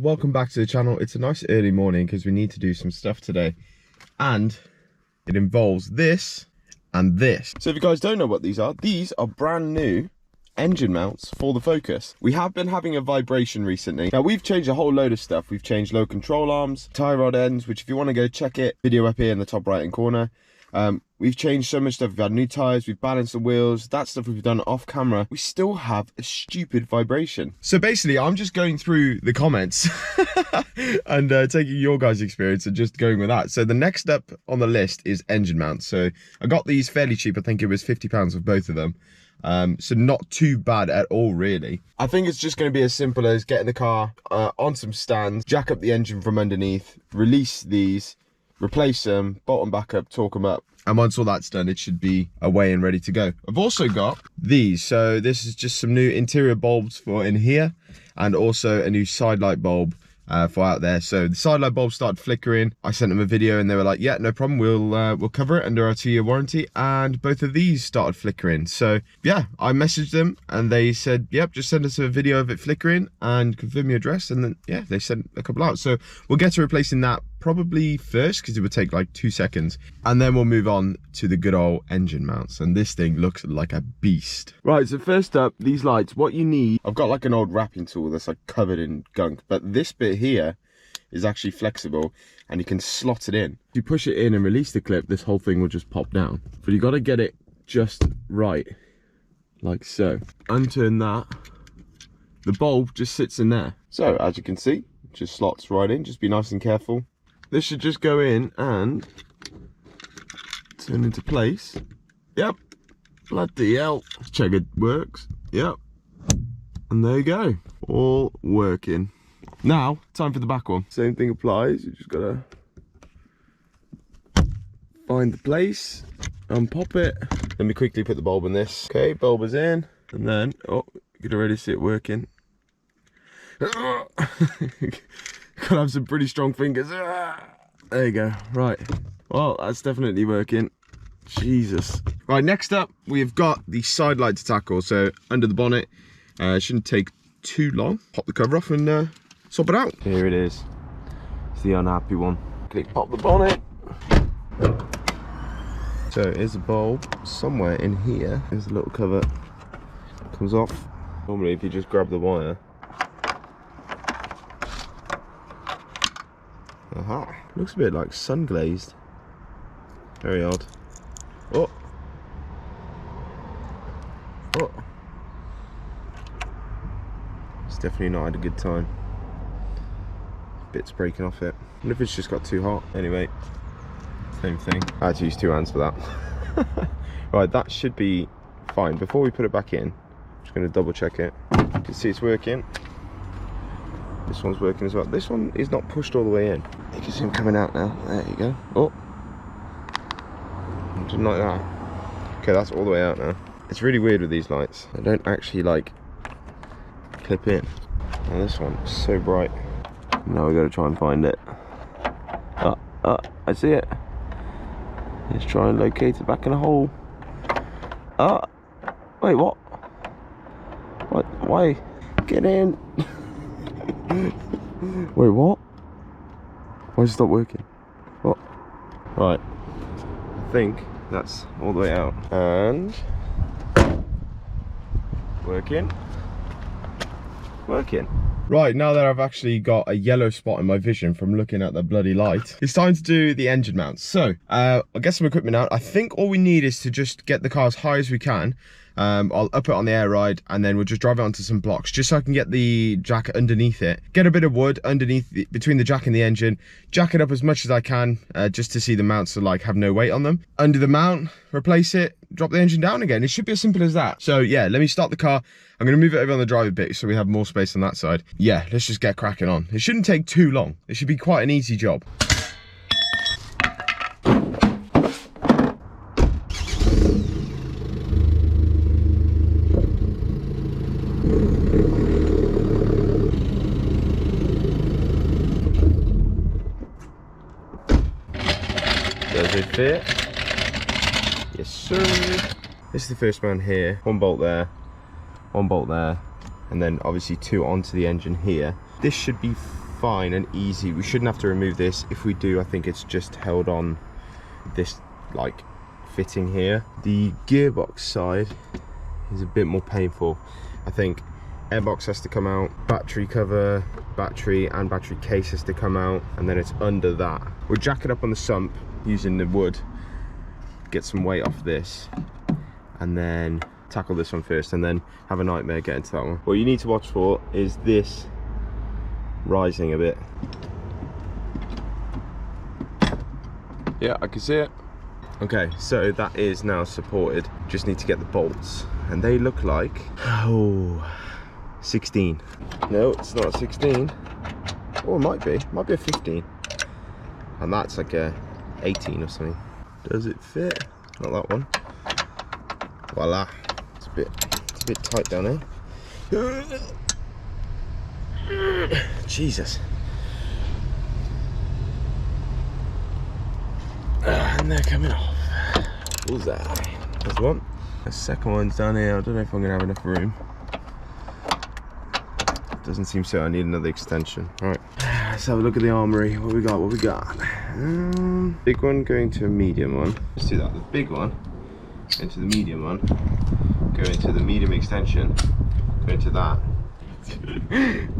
welcome back to the channel. It's a nice early morning because we need to do some stuff today, and it involves this and this. So if you guys don't know what these are brand new engine mounts for the Focus. We have been having a vibration recently. Now we've changed a whole load of stuff. We've changed low control arms, tie rod ends, which if you want to go check it, video up here in the top right hand corner. We've changed so much stuff. We've had new tires, we've balanced the wheels, that stuff we've done off camera. We still have a stupid vibration. So basically I'm just going through the comments and taking your guys' experience and just going with that. So the next up on the list is engine mounts. So I got these fairly cheap. I think it was £50 for both of them. So not too bad at all, really. I think it's just going to be as simple as getting the car on some stands, jack up the engine from underneath, release these, replace them, bolt them back up, torque them up, and once all that's done, it should be away and ready to go. I've also got these. So this is just some new interior bulbs for in here, and also a new side light bulb for out there. So the side light bulb started flickering. I sent them a video and they were like, yeah, no problem, we'll cover it under our 2-year warranty. And both of these started flickering. So yeah, I messaged them and they said, yep, just send us a video of it flickering and confirm your address. And then yeah, they sent a couple out. So we'll get to replacing that probably first, because it would take like 2 seconds, and then we'll move on to the good old engine mounts. And this thing looks like a beast. Right, so first up, these lights. What you need, I've got like an old wrapping tool that's like covered in gunk, but this bit here is actually flexible and you can slot it in. If you push it in and release the clip, this whole thing will just pop down, but you got to get it just right, like so. Unturn that, the bulb just sits in there. So as you can see, it just slots right in. Just be nice and careful. This should just go in and turn into place. Yep. Bloody hell. Let's check it works. Yep. And there you go. All working. Now, time for the back one. Same thing applies. You just gotta find the place, unpop it. Let me quickly put the bulb in this. Okay, bulb is in. And then, oh, you can already see it working. Gotta have some pretty strong fingers. There you go. Right, well, that's definitely working. Jesus. Right, next up we've got the side light to tackle. So under the bonnet, it shouldn't take too long. Pop the cover off and swap it out. Here it is. It's the unhappy one. Click, pop the bonnet. So here's a bulb somewhere in here. There's a little cover. Comes off. Normally if you just grab the wire. Aha, looks a bit like sun glazed. Very odd. Oh, oh, it's definitely not had a good time. Bits breaking off it. I wonder if it's just got too hot. Anyway, same thing. I had to use 2 hands for that. Right, that should be fine. Before we put it back in, I'm just going to double check it. You can see it's working. This one's working as well. This one is not pushed all the way in. You can see him coming out now. There you go. Oh, didn't like that. Okay, that's all the way out now. It's really weird with these lights. They don't actually like clip in. And this one is so bright. Now we got to try and find it. I see it. Let's try and locate it back in a hole. Wait, what? What? Why? Get in. Wait, what? Why does it stop working? What? Right, I think that's all the way out. And working. Right, now that I've actually got a yellow spot in my vision from looking at the bloody light, it's time to do the engine mounts. So I'll get some equipment out. I think all we need is to just get the car as high as we can. I'll up it on the air ride and then we'll just drive it onto some blocks just so I can get the jack underneath it. Get a bit of wood underneath between the jack and the engine, jack it up as much as I can just to see the mounts like have no weight on them. Undo the mount, replace it, drop the engine down again. It should be as simple as that. So yeah, let me start the car. I'm going to move it over on the driver bit so we have more space on that side. Yeah, let's just get cracking on. It shouldn't take too long. It should be quite an easy job. Does it fit? Yes sir. This is the first one here. One bolt there, and then obviously 2 onto the engine here. This should be fine and easy. We shouldn't have to remove this. If we do, I think it's just held on this like fitting here. The gearbox side is a bit more painful. I think airbox has to come out, battery cover, battery and battery case has to come out, and then it's under that. We'll jack it up on the sump using the wood, get some weight off this, and then tackle this one first, and then have a nightmare getting to that one. What you need to watch for is this rising a bit. Yeah, I can see it. Okay, so that is now supported. Just need to get the bolts, and they look like, oh, 16. No, it's not a 16. Oh, it might be a 15. And that's like a 18 or something. Does it fit? Not that one. Voila. It's a bit tight down here. Jesus. And they're coming off. Bullseye. There's one. The second one's down here. I don't know if I'm gonna have enough room. Doesn't seem so. I need another extension. All right, let's have a look at the armory. What we got? What we got? Big one going to a medium one. Let's do that. The big one into the medium one. Go into the medium extension. Go into that.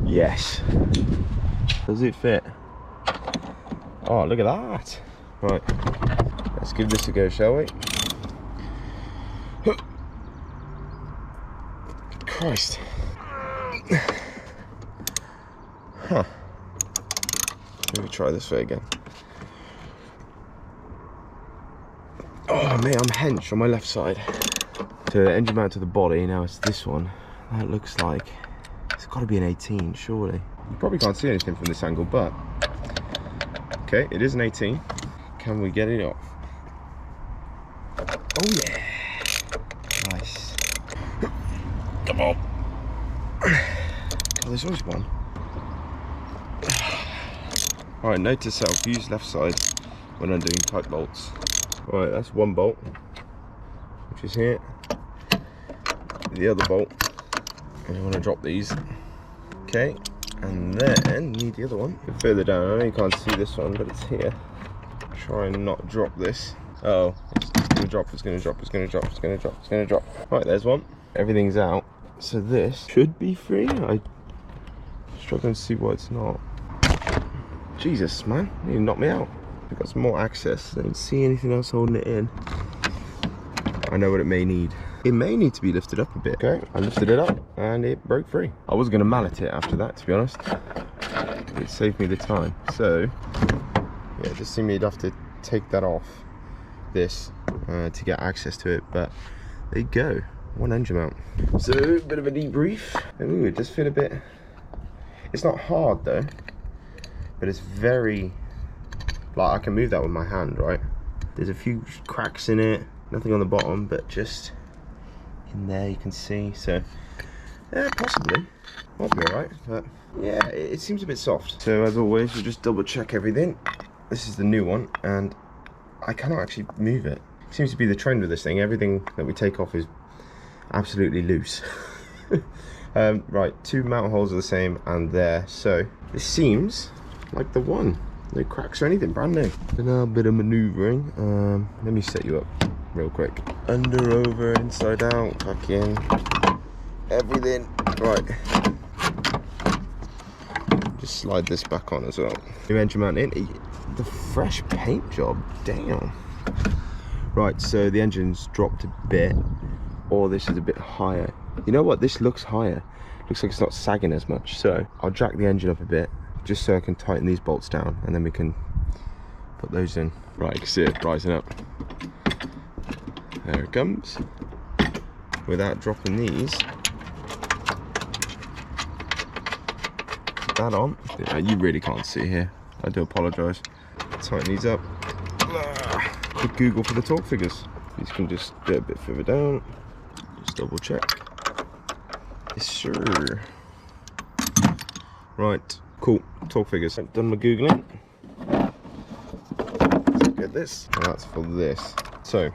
Yes. Does it fit? Oh, look at that. Right. Let's give this a go, shall we? Christ. Huh. Let me try this way again. Oh mate, I'm hench on my left side. To engine mount to the body, now it's this one. That looks like it's got to be an 18, surely. You probably can't see anything from this angle, but okay, it is an 18. Can we get it off? Oh yeah. Nice. Come on. Oh, there's always one. Alright, note to self, use left side when undoing tight bolts. Alright, that's one bolt, which is here. The other bolt, and you want to drop these. Okay, and then you need the other one. A bit further down, I know you can't see this one, but it's here. Try and not drop this. Oh, it's gonna drop, it's gonna drop, it's gonna drop, it's gonna drop, it's gonna drop. Right, there's one. Everything's out. So this should be free. I'm struggling to see why it's not. Jesus, man, you need to knock me out. We've got some more access. I don't see anything else holding it in. I know what it may need. It may need to be lifted up a bit. Okay, I lifted it up and it broke free. I was gonna mallet it after that, to be honest. It saved me the time. So, yeah, it just seemed you'd have to take that off this to get access to it, but there you go. One engine mount. So, a bit of a debrief. Ooh, it does feel a bit, it's not hard though, but it's very, like I can move that with my hand, right? There's a few cracks in it, nothing on the bottom, but just in there you can see. So, yeah, possibly, might be alright, but yeah, it seems a bit soft. So as always, we'll just double check everything. This is the new one, and I cannot actually move it. It seems to be the trend with this thing. Everything that we take off is absolutely loose. Right, two mount holes are the same, and there. So this seems like the one. No cracks or anything, brand new. And now a bit of maneuvering. Let me set you up real quick. Under, over, inside out, back in. Everything. Right. Just slide this back on as well. New engine mount in. The fresh paint job, damn. Right, so the engine's dropped a bit, or this is a bit higher. You know what, this looks higher. Looks like it's not sagging as much. So I'll jack the engine up a bit, just so I can tighten these bolts down, and then we can put those in. Right, you can see it rising up. There it comes. Without dropping these. Put that on. Yeah, you really can't see here. I do apologise. Tighten these up. Quick Google for the torque figures. These can just get a bit further down. Just double check. Yes, sure. Right, cool. Torque figures. I've done my Googling. Let's get this. And that's for this. So,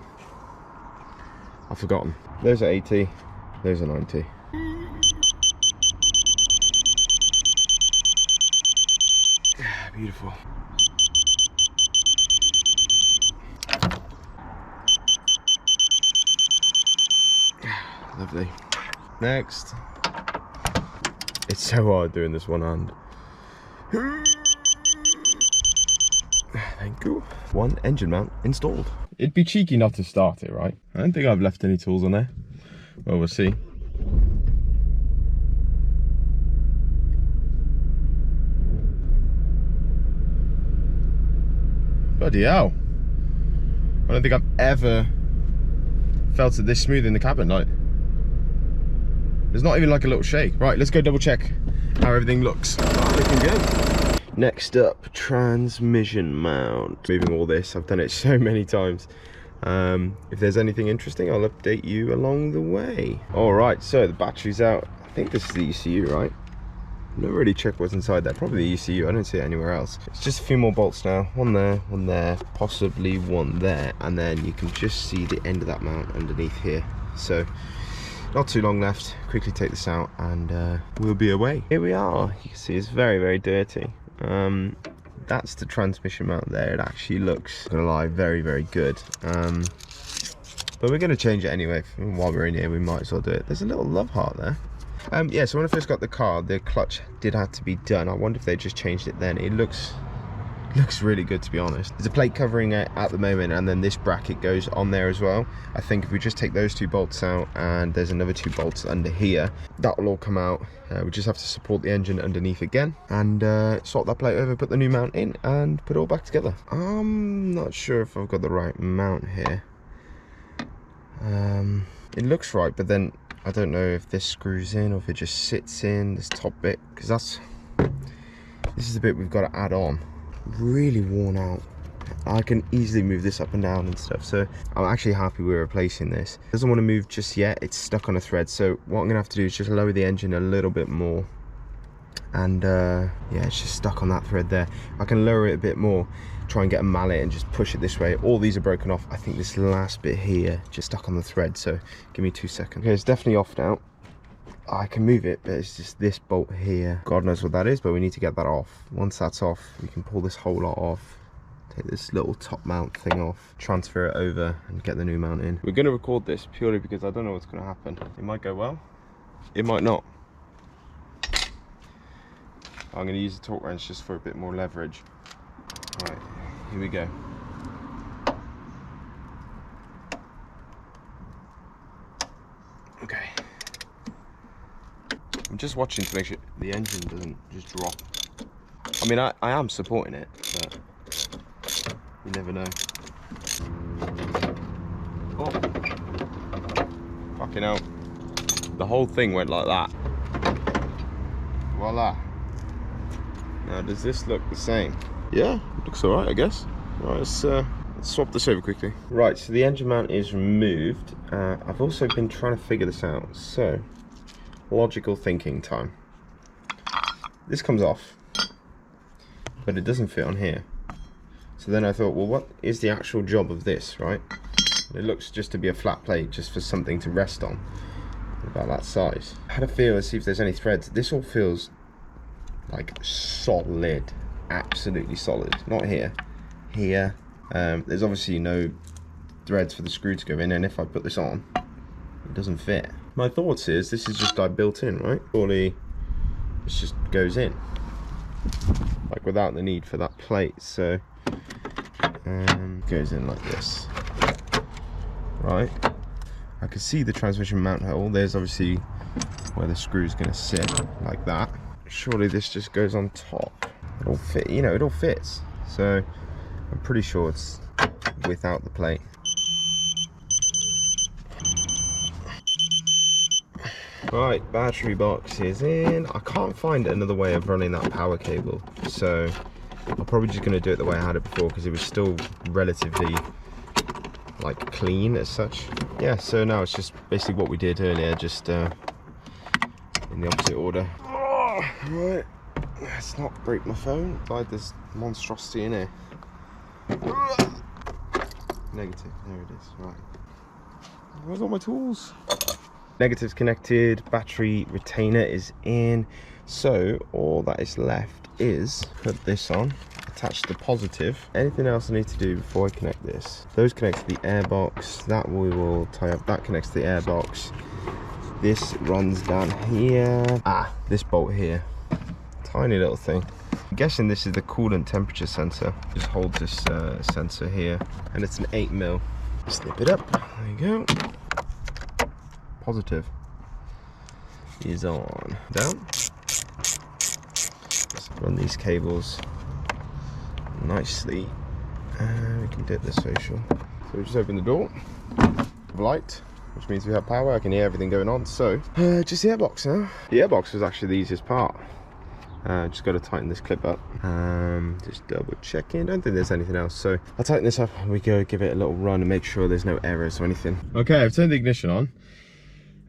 I've forgotten. Those are 80, those are 90. beautiful. Lovely. Next. It's so hard doing this one hand. Thank you. One engine mount installed. It'd be cheeky not to start it, right? I don't think I've left any tools on there. Well, we'll see. Bloody hell. I don't think I've ever felt it this smooth in the cabin. Like, there's not even like a little shake. Right, let's go double check how everything looks. Looking good. Next up, transmission mount. Moving all this, I've done it so many times. If there's anything interesting, I'll update you along the way. All right, so the battery's out. I think this is the ECU, right? I've never really checked what's inside there. Probably the ECU, I don't see it anywhere else. It's just a few more bolts now. One there, possibly one there. And then you can just see the end of that mount underneath here. So, not too long left. Quickly take this out and we'll be away. Here we are. You can see it's very, very dirty. That's the transmission mount there. It actually looks, not gonna lie, very, very good. But we're gonna change it anyway. While we're in here, we might as well do it. There's a little love heart there. Yeah, so when I first got the car, the clutch did have to be done. I wonder if they just changed it then. It looks really good, to be honest. There's a plate covering it at the moment, and then this bracket goes on there as well. I think if we just take those two bolts out, and there's another two bolts under here, that will all come out. We just have to support the engine underneath again and swap that plate over, put the new mount in, and put it all back together. I'm not sure if I've got the right mount here. It looks right, but then I don't know if this screws in or if it just sits in this top bit, because this is the bit we've got to add on. Really worn out. I can easily move this up and down and stuff, so I'm actually happy we're replacing this. It doesn't want to move just yet. It's stuck on a thread, so what I'm gonna have to do is just lower the engine a little bit more, and yeah, it's just stuck on that thread there. I can lower it a bit more, try and get a mallet and just push it this way. All these are broken off. I think this last bit here just stuck on the thread, so give me 2 seconds. Okay, it's definitely off now. I can move it, but it's just this bolt here. God knows what that is, but we need to get that off. Once that's off, we can pull this whole lot off, take this little top mount thing off, transfer it over, and get the new mount in. We're going to record this purely because I don't know what's going to happen. It might go well, it might not. I'm going to use the torque wrench just for a bit more leverage. Right, here we go. Okay. I'm just watching to make sure the engine doesn't just drop. I mean, I am supporting it, but you never know. Oh, fucking hell. The whole thing went like that. Voila. Now, does this look the same? Yeah, looks alright, I guess. Right, let's swap this over quickly. Right, so the engine mount is removed. I've also been trying to figure this out. So, logical thinking time. This comes off, but it doesn't fit on here. So then I thought, well, what is the actual job of this, right? It looks just to be a flat plate, just for something to rest on, about that size. I had a feel to see if there's any threads. This all feels like solid, absolutely solid. Not here. Here, there's obviously no threads for the screw to go in, and if I put this on, it doesn't fit. My thoughts is this is just like built in, right? Surely this just goes in, like without the need for that plate. So goes in like this, right? I can see the transmission mount hole. There's obviously where the screw's going to sit, like that. Surely this just goes on top. It all fit, you know, it all fits. So I'm pretty sure it's without the plate. Right, battery box is in. I can't find another way of running that power cable, so I'm probably just going to do it the way I had it before, because it was still relatively like clean as such. Yeah, so now it's just basically what we did earlier, just in the opposite order. Oh, right, let's not break my phone. Like this monstrosity in here. Negative, there it is. Right, where's all my tools? Negative's connected, battery retainer is in, so all that is left is put this on, attach the positive. Anything else I need to do before I connect this? Those connect to the airbox. That we will tie up. That connects to the airbox. This runs down here. This bolt here. Tiny little thing. I'm guessing this is the coolant temperature sensor. Just hold this sensor here, and it's an 8mm. Snip it up. There you go. Positive is on. Down. Let's run these cables nicely, and we can do this facial. So we just open the door. Light, which means we have power. I can hear everything going on. So just the airbox now. The airbox was actually the easiest part. Just got to tighten this clip up. Just double checking. Don't think there's anything else. So I'll tighten this up and we go give it a little run and make sure there's no errors or anything. Okay, I've turned the ignition on.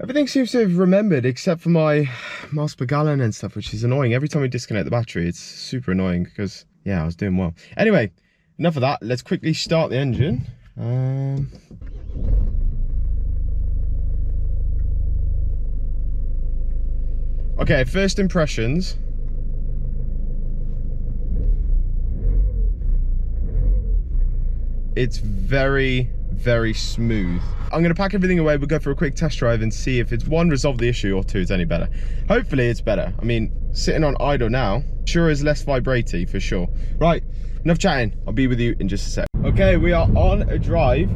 Everything seems to have remembered except for my miles per gallon and stuff, which is annoying. Every time we disconnect the battery, it's super annoying because, yeah, I was doing well. Anyway, enough of that. Let's quickly start the engine. Okay, first impressions. It's very, very smooth. I'm going to pack everything away. We'll go for a quick test drive and see if it's one, resolved the issue, or two, it's any better. Hopefully it's better. I mean, sitting on idle now sure is less vibraty for sure. Right, enough chatting. I'll be with you in just a sec. Okay, we are on a drive.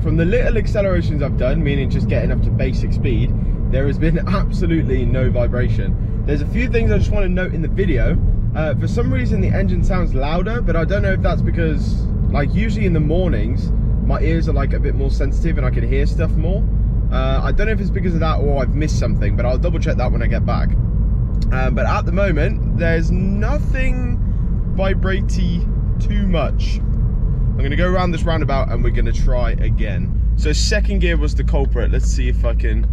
From the little accelerations I've done, meaning just getting up to basic speed, there has been absolutely no vibration. There's a few things I just want to note in the video. For some reason the engine sounds louder, but I don't know if that's because, like, usually in the mornings my ears are like a bit more sensitive and I can hear stuff more. I don't know if it's because of that or I've missed something, but I'll double check that when I get back. But at the moment there's nothing vibratey too much. I'm gonna go around this roundabout and we're gonna try again. So second gear was the culprit. Let's see if I can.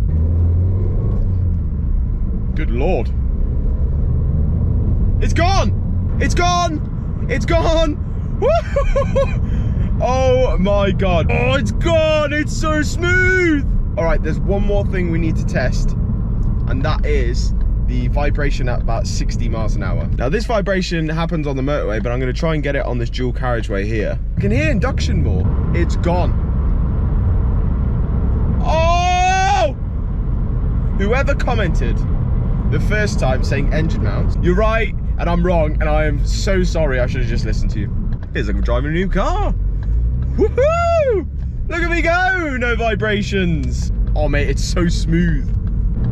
Good Lord. It's gone! It's gone! It's gone! Oh my God. Oh, it's gone! It's so smooth! All right, there's one more thing we need to test, and that is the vibration at about 60 miles an hour. Now this vibration happens on the motorway, but I'm gonna try and get it on this dual carriageway here. I can hear induction more. It's gone. Oh! Whoever commented the first time saying engine mount, you're right and I'm wrong, and I am so sorry. I should have just listened to you. Feels like I'm driving a new car. Woohoo! Look at me go! No vibrations. Oh mate, it's so smooth.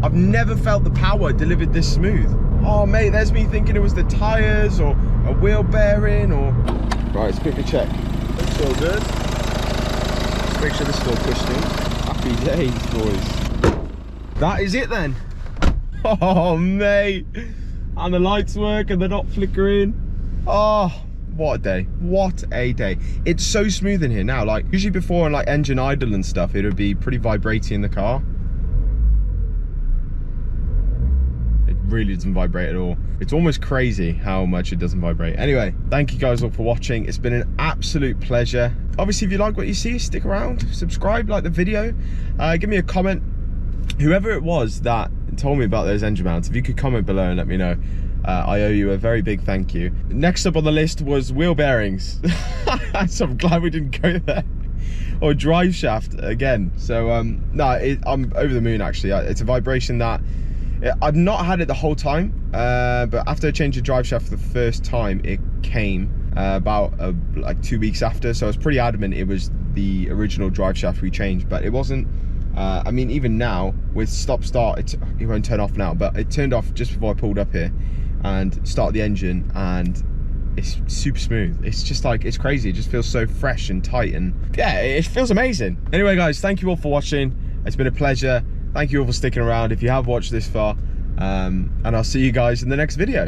I've never felt the power delivered this smooth. Oh mate, there's me thinking it was the tires or a wheel bearing or... Right, let's quickly check. It's all good. Let's make sure this is all pushed in. Happy days, boys. That is it then. Oh mate. And the lights work and they're not flickering. Oh, what a day. What a day. It's so smooth in here now. Like, usually before on like engine idle and stuff, it would be pretty vibrating in the car. It really doesn't vibrate at all. It's almost crazy how much it doesn't vibrate. Anyway, thank you guys all for watching. It's been an absolute pleasure. Obviously, if you like what you see, stick around, subscribe, like the video, give me a comment. Whoever it was that told me about those engine mounts, if you could comment below and let me know, I owe you a very big thank you. Next up on the list was wheel bearings. So I'm glad we didn't go there. Or drive shaft again. So no, I'm over the moon actually. It's a vibration that I've not had it the whole time, but after I changed the drive shaft for the first time, it came about like 2 weeks after. So I was pretty adamant it was the original drive shaft we changed, but it wasn't. I mean, even now with stop start, it won't turn off now, but it turned off just before I pulled up here and started the engine, and it's super smooth. It's just like, it's crazy. It just feels so fresh and tight, and yeah, it feels amazing. Anyway guys, thank you all for watching. It's been a pleasure. Thank you all for sticking around if you have watched this far, and I'll see you guys in the next video.